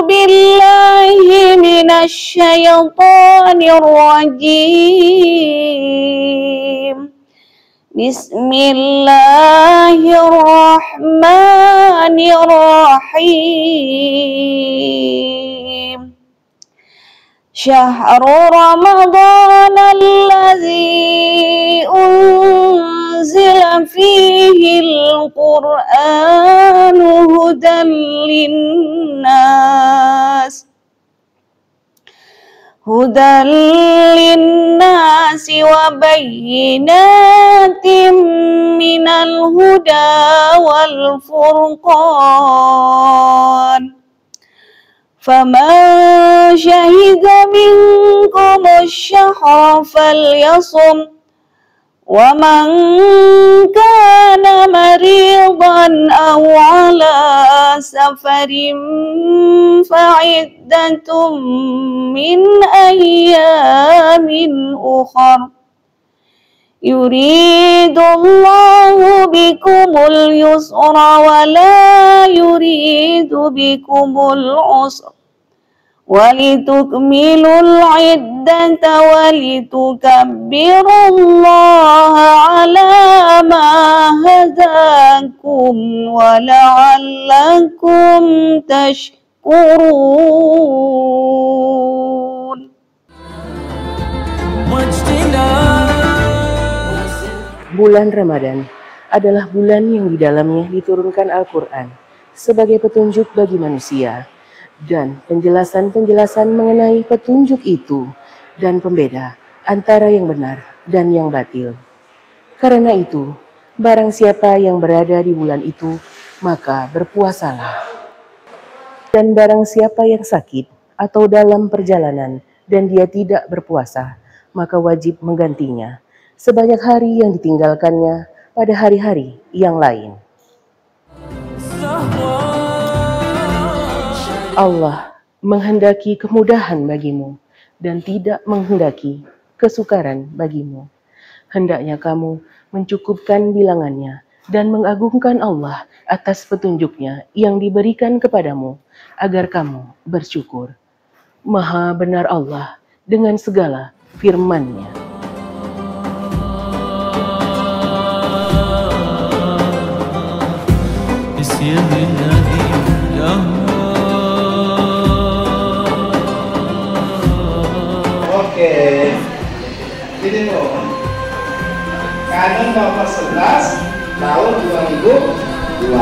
billahi minasyaitonir rajim. Bismillahirrahmanirrahim. Syahru Ramadan alladzi unzila fihi al-Qur'anu hudan linnasi wa bayyinatin minal huda wal furqan. Faman syahida minkumus syahra falyasum wa man kana maridan aw ala safarin fa'iddatum min ayyamin ukhar. Yuridullahu bikumul yusra wa la yuridu bikumul usra walitukmilul iddata walitukabbirullaha ala ma hadakum wa la'allakum tashkurun. Bulan Ramadan adalah bulan yang di dalamnya diturunkan Al-Quran sebagai petunjuk bagi manusia dan penjelasan-penjelasan mengenai petunjuk itu dan pembeda antara yang benar dan yang batil. Karena itu, barang siapa yang berada di bulan itu, maka berpuasalah. Dan barang siapa yang sakit atau dalam perjalanan dan dia tidak berpuasa, maka wajib menggantinya sebanyak hari yang ditinggalkannya pada hari-hari yang lain. Allah menghendaki kemudahan bagimu dan tidak menghendaki kesukaran bagimu. Hendaknya kamu mencukupkan bilangannya dan mengagungkan Allah atas petunjuknya yang diberikan kepadamu agar kamu bersyukur. Maha benar Allah dengan segala firman-Nya. Oke, ini loh, Kanun nomor 11 tahun 2002.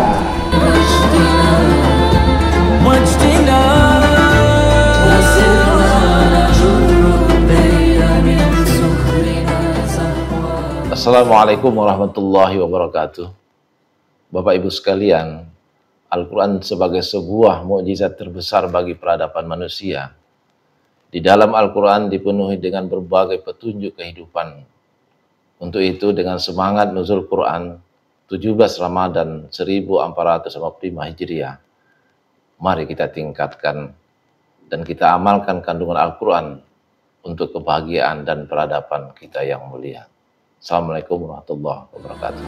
Assalamualaikum warahmatullahi wabarakatuh. Bapak Ibu sekalian, Al-Quran sebagai sebuah mukjizat terbesar bagi peradaban manusia. Di dalam Al-Quran dipenuhi dengan berbagai petunjuk kehidupan. Untuk itu dengan semangat nuzul Quran 17 Ramadan 1445 Hijriah, mari kita tingkatkan dan kita amalkan kandungan Al-Quran untuk kebahagiaan dan peradaban kita yang mulia. Assalamualaikum warahmatullahi wabarakatuh.